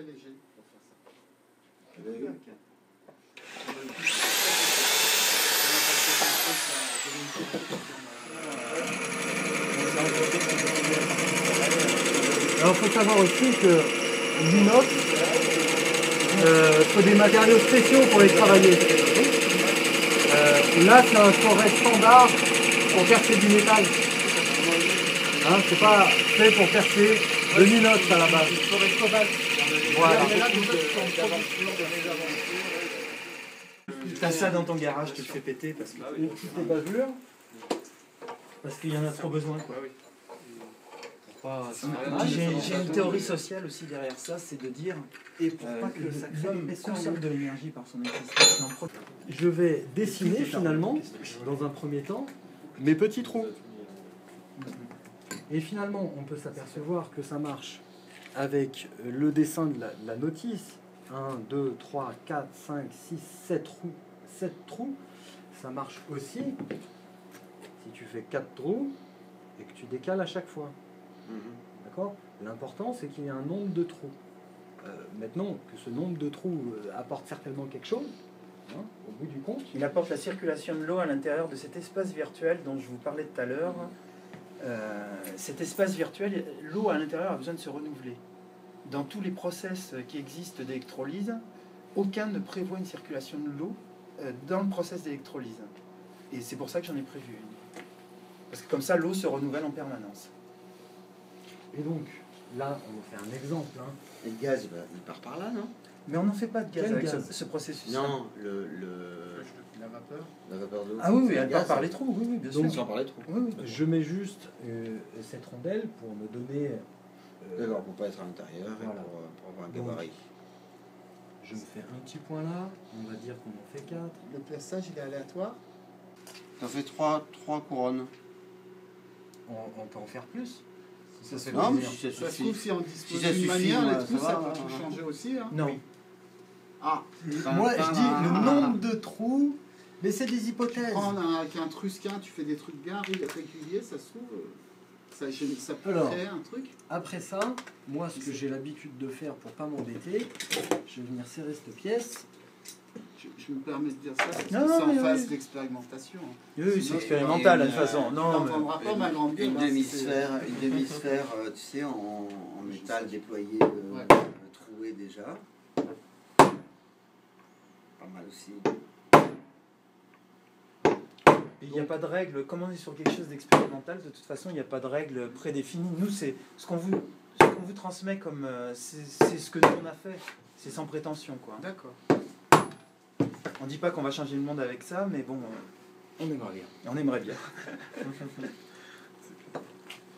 très léger pour faire ça. Alors, il faut savoir aussi que l'inox, faut des matériaux spéciaux pour les travailler. Là, c'est un forêt standard pour percer du métal. Hein, c'est pas fait pour percer de l'inox à la base. Voilà. T'as ça dans ton garage, tu le fais péter parce que Une petite bavure, parce qu'il y en a trop besoin, quoi. J'ai une théorie sociale aussi derrière ça, c'est de dire Et pour pas que l'homme consomme de l'énergie par son existence. je vais dessiner finalement, dans un premier temps, mes petits trous. Et finalement, on peut s'apercevoir que ça marche avec le dessin de la notice. 1, 2, 3, 4, 5, 6, 7 trous. 7 trous. Ça marche aussi si tu fais 4 trous et que tu décales à chaque fois. D'accord ? L'important, c'est qu'il y ait un nombre de trous. Maintenant, que ce nombre de trous apporte certainement quelque chose, hein, au bout du compte. il apporte la circulation de l'eau à l'intérieur de cet espace virtuel dont je vous parlais tout à l'heure. Cet espace virtuel, l'eau à l'intérieur a besoin de se renouveler. Dans tous les process qui existent d'électrolyse, aucun ne prévoit une circulation de l'eau dans le process d'électrolyse. Et c'est pour ça que j'en ai prévu une. Parce que comme ça, l'eau se renouvelle en permanence. Et donc, là, on va faire un exemple. Hein. Et le gaz, il part par là, non? Mais on n'en fait pas de gaz Quel avec gaz ce processus. Non, La vapeur. la vapeur d'eau. Ah oui, oui, Le elle gaz, part par les trous, oui, oui, bien sûr. Donc, sans parler trop. Oui, oui. Je mets juste cette rondelle pour me donner... D'accord, pour pas être à l'intérieur et Voilà. pour avoir un Donc, gabarit. je me fais un petit point là, on va dire qu'on en fait 4. Le plaçage, il est aléatoire. Ça fait trois couronnes. On peut en faire plus. Si ça fait Non, mais plaisir. si ça Ça se suffit. trouve, si on dispose Si ça d'une suffit, manière, moi, les trous, ça ça va, peut tout hein. changer aussi. Hein. Non. Ah, Moi, je dis le nombre de trous, mais c'est des hypothèses. avec un trusquin, tu fais des trucs bien réguliers, ça se trouve, ça peut Alors. créer un truc. Après ça, moi, ce que j'ai l'habitude de faire pour pas m'embêter, je vais venir serrer cette pièce. Je me permets de dire ça, parce que Non, c'est en mais phase oui. d'expérimentation. Hein. Oui, c'est Sinon, expérimental de il y toute a une, façon. On Non, mais... n'entendra pas ma grande gueule. Une hein, demi-sphère, tu sais, en métal déployé, Ouais. troué déjà. Pas mal aussi. Il n'y a pas de règle, comme on est sur quelque chose d'expérimental, de toute façon, il n'y a pas de règle prédéfinie. Nous, c'est ce qu'on vous transmet comme... c'est ce que nous, on a fait. C'est sans prétention, quoi. D'accord. On dit pas qu'on va changer le monde avec ça, mais bon, On aimerait bien. on aimerait bien.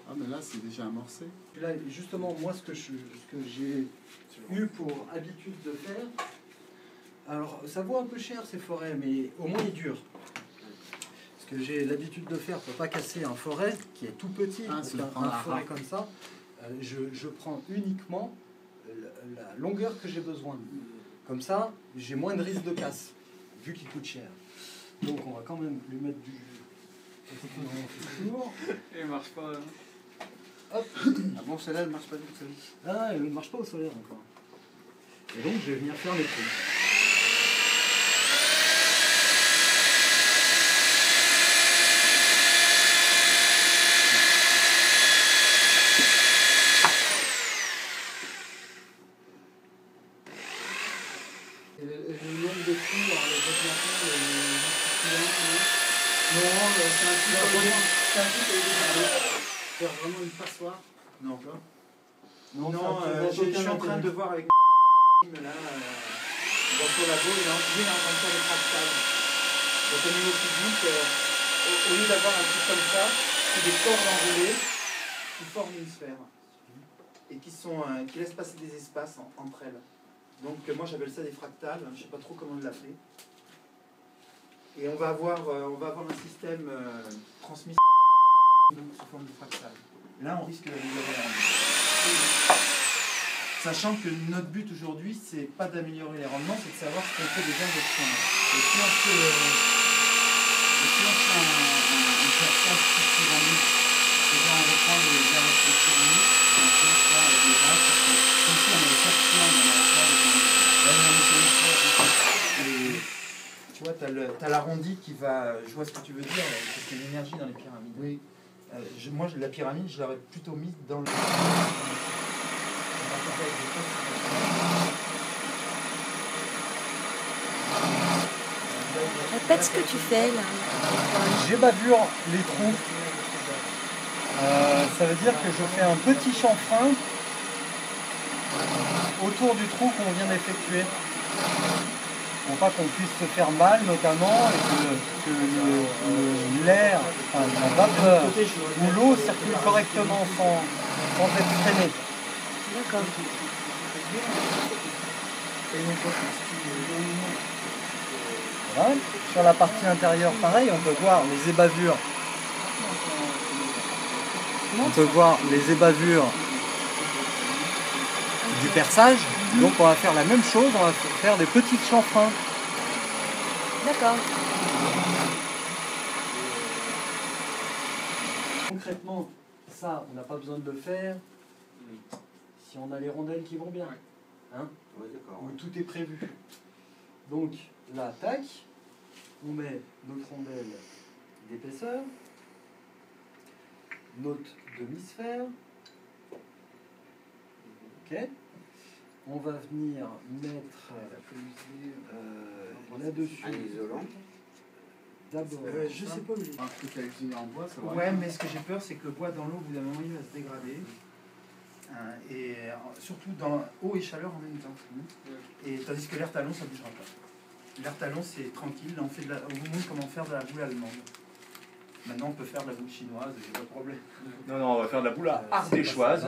Ah, mais là, c'est déjà amorcé. Là, justement, moi, ce que j'ai eu pour habitude de faire, alors ça vaut un peu cher ces forêts, mais au moins ils durent. Ce que j'ai l'habitude de faire pour pas casser un forêt qui est tout petit, Ah, parce c'est qu'un prendre la forêt râpe. comme ça, je prends uniquement la longueur que j'ai besoin. Comme ça, j'ai moins de risque de casse, vu qu'il coûte cher. Donc on va quand même lui mettre du lourd. Et il marche pas. Hop. Ah bon, celle-là, elle marche pas toute seule. Ah, elle ne marche pas au solaire encore. Et donc je vais venir faire mes trous. Et le nombre de trous, alors les déplacements, C'est un truc faire vraiment une passoire. Non. Non, Non, je suis en train de voir avec là, dans son labo, il est en train de faire des fractales. Donc au niveau physique, au lieu d'avoir un truc comme ça, c'est des cordes enroulées qui forment une sphère et qui laissent passer des espaces entre elles. Donc moi j'appelle ça des fractales, je ne sais pas trop comment l'appeler. Et on va avoir un système transmis sous forme de fractale. Là on risque d'améliorer la rendement. Sachant que notre but aujourd'hui, c'est pas d'améliorer les rendements, c'est de savoir ce qu'on fait déjà avec ce. Et si on fait un perçage pyramide, c'est-à-dire on reprend les arêtes de pyramide, on fait ça avec les bases, comme si on avait 4 points dans la t'as l'arrondi qui va... Je vois ce que tu veux dire, parce qu'il y a une énergie dans les pyramides. Oui. Moi, la pyramide, je l'aurais plutôt mise dans le... Répète ce que tu fais là. J'ébavure les trous. Ça veut dire que je fais un petit chanfrein autour du trou qu'on vient d'effectuer. Pour pas qu'on puisse se faire mal notamment et que l'air, enfin la vapeur ou l'eau circule correctement sans être freinée. D'accord. Voilà. Sur la partie intérieure, pareil, on peut voir les ébavures. On peut voir les ébavures du perçage. Donc on va faire la même chose, on va faire des petits chanfreins. D'accord. Concrètement, ça, on n'a pas besoin de le faire si on a les rondelles qui vont bien. Hein, Ouais, d'accord. où tout est prévu. Donc là, tac, on met notre rondelle d'épaisseur, notre demi-sphère. Ok. On va venir mettre là-dessus. Un isolant. D'abord. Je sais pas où il est. Un truc à usiner en bois, ça va. Ouais, mais ce que j'ai peur, c'est que le bois dans l'eau, au bout d'un moment, il va se dégrader. Et surtout dans eau et chaleur en même temps. Et tandis que l'air talon, ça ne bougera pas. L'air talon, c'est tranquille. Là, on vous montre comment faire de la boule allemande. Maintenant, on peut faire de la boule chinoise, j'ai pas de problème. Non, on va faire de la boule ardéchoise,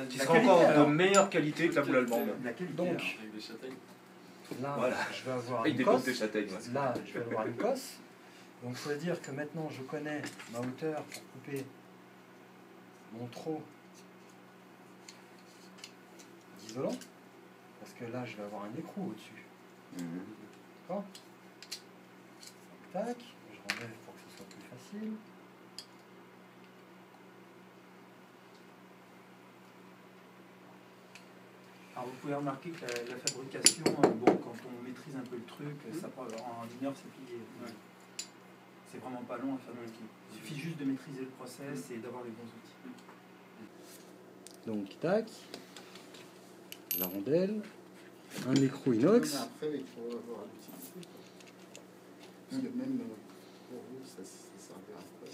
qui La sera qualité, encore alors. de meilleure qualité que la boule allemande. La qualité, Donc, alors. là, Voilà. je vais avoir Avec une des cosse. côtes de châtaigne. ouais. Là, je vais avoir une cosse. Donc, ça veut dire que maintenant, je connais ma hauteur pour couper mon trot d'isolant. Parce que là, je vais avoir un écrou au-dessus. D'accord? Tac, je renlève pour que ce soit plus facile. Alors, vous pouvez remarquer que la fabrication, bon, quand on maîtrise un peu le truc, ça prend, en 1 heure, c'est plié. C'est vraiment pas long à faire non plus. Il suffit juste de maîtriser le process et d'avoir les bons outils. Donc, tac, la rondelle, un écrou inox. Mais après, il faut avoir l'utilité. Parce que même pour vous, ça servira pas.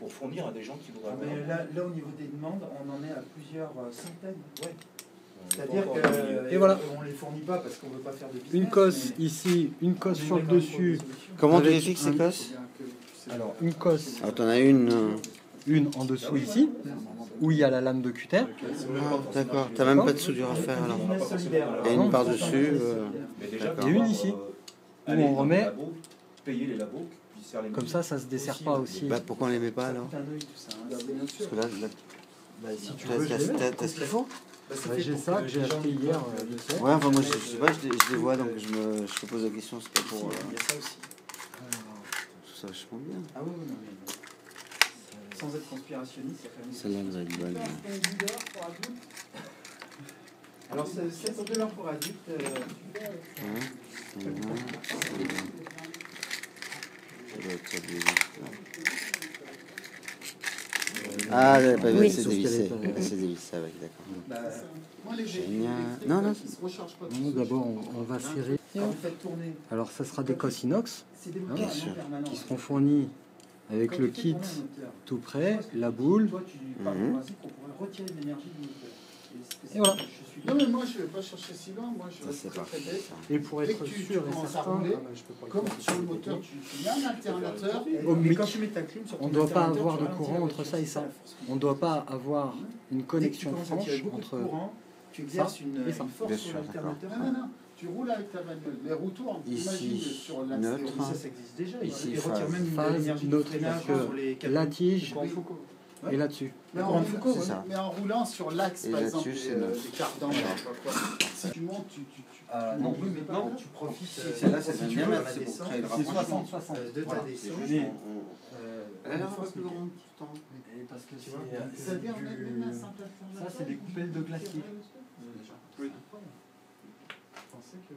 Pour fournir à des gens qui voudraient avoir. Mais là, au niveau des demandes, on en est à plusieurs centaines. Ouais. On est C'est-à-dire pas encore que Et voilà. on ne les fournit pas parce qu'on ne veut pas faire de business. Une cosse mais ici, une cosse on sur le aimerait quand même dessus. trouver des solutions. Comment tu Avec les fixes ces un- cosses? Bien que tu sais Alors, faire. une cosse, Alors t'en as une. une en dessous ici, où il y a la lame de cutter. Ah, d'accord. T'as même pas de soudure à faire alors. Business solidaire, alors. Et une Non. par-dessus. Mais déjà, D'accord. Il y a une ici, aller où on dans remet, les labos, payer les labos, puis faire les comme ça se dessert pas aussi. Bah pourquoi on les met pas Ça alors? coûte un œil, tout ça, hein. Bah, bien sûr. Parce que là, Bah, si tu veux, je les mets. t'as ce qu'il faut? Bah, c'est Bah, fait j'ai pour ça que j'ai les gens acheté qui hier, peuvent, je sais. Ouais, enfin moi je sais pas, je les vois donc je te pose la question, c'est pas Si, pour. il y a ça aussi. Tout ça vachement bien. Ah oui, non, mais sans être conspirationniste, il y a quand même... Celle-là, elle va être bonne. Alors, c'est de l'or pour adultes. Hein, celle-là, celle-là. Ça doit être ça, des vis, là. Ah, Oui. c'est dévissé. C'est dévissé avec, d'accord. Bah, Moi, les Génial. électriques, Non, non. ils se rechargent pas. Non, d'abord, on va serrer. quand vous faites tourner, Alors, ça sera des cosses inox c'est des Hein, moteurs bien sûr. en permanence. qui seront fournis avec Quand le tu fais kit tourner un moteur, tout prêt, toi, ce que la tu dis, boule. toi, tu pars du principe qu'on pourrait retirer de l'énergie du moteur. Et voilà. Je suis Non, mais moi, je ne vais pas chercher si loin. Moi, je Ça reste c'est très parfait. très bête. ça. Et pour Dès être que tu sûr et commences à certain, rouler, je peux pas le Comme faire. sur le moteur, tu mets un alternateur. Et Au mic. quand tu mets ta clim sur ton On ne doit pas alternateur, avoir tu de ralentis courant la entre voiture, ça et c'est ça. la force. On ne doit pas avoir une Dès que tu connexion commences à franche tirer beaucoup de entre. courant, tu exerces une et ça. force Bien sur sûr, l'alternateur. Non, non, non. Tu roules avec ta bagnole. Les roues tournent. Ici, Imagine sur l'axe neutre. théorique. Ça existe déjà. Ici, Il retire même phase l'énergie de neutre, freinage parce que sur les la tige courants Foucault. est là-dessus. Mais Le en, courant de roulant- Foucault, c'est ça. mais en roulant sur l'axe, Et par là-dessus, exemple, c'est neutre. des cardans, je sais pas quoi. Si tu montes, tu Non, oui, mais non, tu profites. Si, celle-là, ça si vient tu bien veux, mettre, la c'est pour descente, créer le c'est rapprochement. 60-60. de ta Voilà. descente. C'est juste, Elle Elle a un plus grand, pourtant. Et parce que Tu vois, ça vient même un simple Ça, c'est des coupelles de glacier. Je pensais que.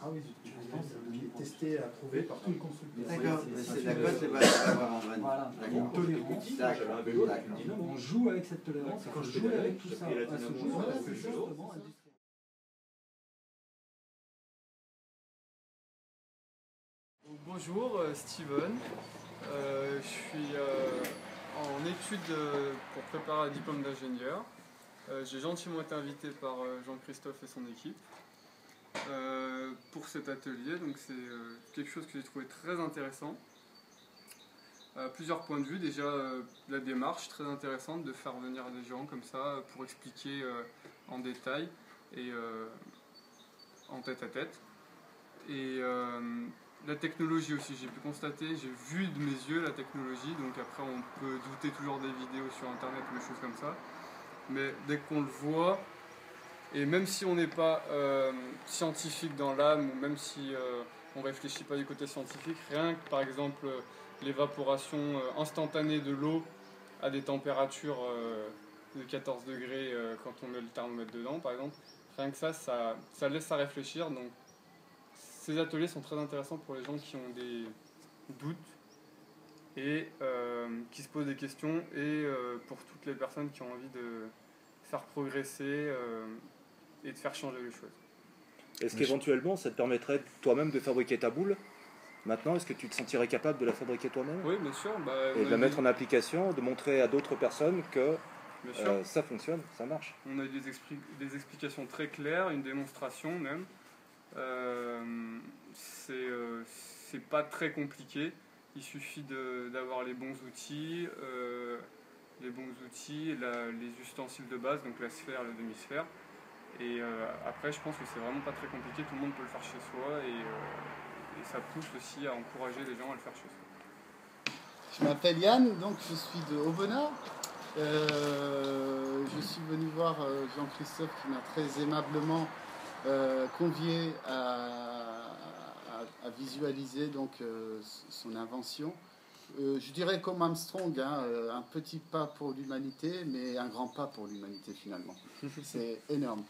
Ah oui, il est testé, approuvé par tout le constructeur. D'accord. C'est la cote, c'est pas l'avoir en vanne. Voilà, D'accord. une tolérance. D'accord. On joue avec cette tolérance. Et quand je joue avec tout ça, à ce jour, c'est justement industriel. Bonjour, Steven. Je suis en études pour préparer un diplôme d'ingénieur. J'ai gentiment été invité par Jean-Christophe et son équipe pour cet atelier. Donc c'est quelque chose que j'ai trouvé très intéressant. À plusieurs points de vue. Déjà, la démarche très intéressante de faire venir des gens comme ça pour expliquer en détail et en tête à tête. Et la technologie aussi, j'ai pu constater, j'ai vu de mes yeux la technologie, donc après on peut douter toujours des vidéos sur internet ou des choses comme ça, mais dès qu'on le voit, et même si on n'est pas scientifique dans l'âme, ou même si on ne réfléchit pas du côté scientifique, rien que par exemple l'évaporation instantanée de l'eau à des températures de 14 degrés quand on met le thermomètre dedans par exemple, rien que ça laisse à réfléchir. Donc ces ateliers sont très intéressants pour les gens qui ont des doutes et qui se posent des questions, et pour toutes les personnes qui ont envie de faire progresser et de faire changer les choses. Est-ce qu'éventuellement ça te permettrait toi-même de fabriquer ta boule? Maintenant, est-ce que tu te sentirais capable de la fabriquer toi-même? Oui, bien sûr. Et de la mettre en application, de montrer à d'autres personnes que bien sûr. Ça fonctionne, ça marche. On a eu des explications très claires, une démonstration même. C'est pas très compliqué. Il suffit d'avoir les bons outils, les ustensiles de base, donc la sphère, la demi-sphère. Et après, je pense que c'est vraiment pas très compliqué. Tout le monde peut le faire chez soi, et ça pousse aussi à encourager les gens à le faire chez soi. Je m'appelle Yann, donc je suis de Aubenas. Je suis venu voir Jean-Christophe qui m'a très aimablement convié à visualiser donc, son invention. Je dirais comme Armstrong, un petit pas pour l'humanité, mais un grand pas pour l'humanité finalement. C'est énorme.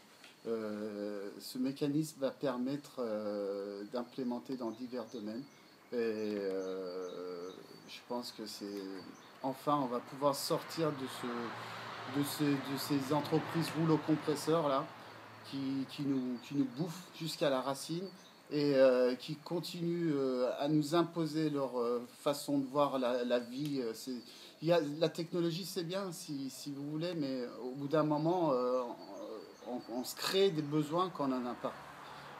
Ce mécanisme va permettre d'implémenter dans divers domaines. Et je pense que c'est... Enfin, on va pouvoir sortir de ces entreprises rouleaux compresseurs là, qui nous bouffent jusqu'à la racine, et qui continuent à nous imposer leur façon de voir la vie. La technologie, c'est bien, si vous voulez, mais au bout d'un moment, on se crée des besoins qu'on n'en a pas.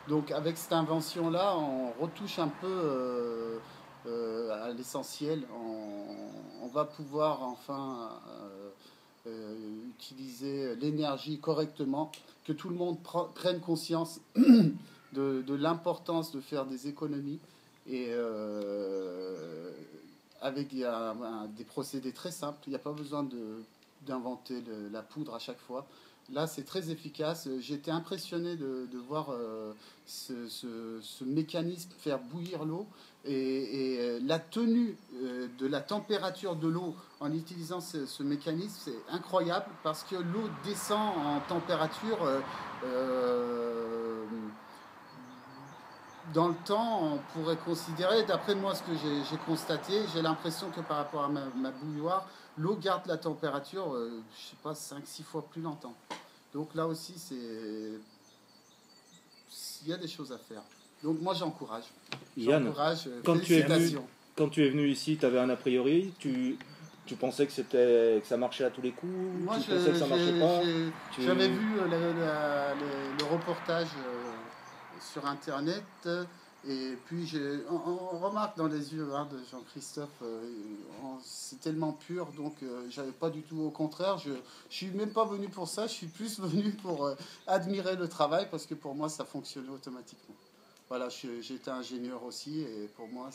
Donc avec cette invention-là, on retouche un peu à l'essentiel. On va pouvoir enfin utiliser l'énergie correctement, que tout le monde prenne conscience de l'importance de faire des économies, et avec des procédés très simples. Il n'y a pas besoin d'inventer la poudre à chaque fois. Là, c'est très efficace. J'ai été impressionné de voir ce mécanisme faire bouillir l'eau, et la tenue de la température de l'eau en utilisant ce mécanisme, c'est incroyable, parce que l'eau descend en température dans le temps. On pourrait considérer, d'après moi ce que j'ai constaté, j'ai l'impression que par rapport à ma bouilloire, l'eau garde la température, je sais pas, 5-6 fois plus longtemps. Donc là aussi, il y a des choses à faire. Donc moi j'encourage. Yann, quand tu es venu ici, tu avais un a priori, tu pensais que ça marchait à tous les coups? Moi, tu pensais que ça marchait pas? J'avais vu le reportage sur internet, et puis on remarque dans les yeux de Jean-Christophe, c'est tellement pur, donc j'avais pas du tout, au contraire, je suis même pas venu pour ça, je suis plus venu pour admirer le travail, parce que pour moi ça fonctionnait automatiquement. Voilà, j'étais ingénieur aussi, et pour moi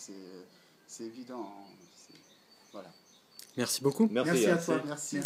c'est évident. Voilà. Merci beaucoup. Merci à toi. Merci.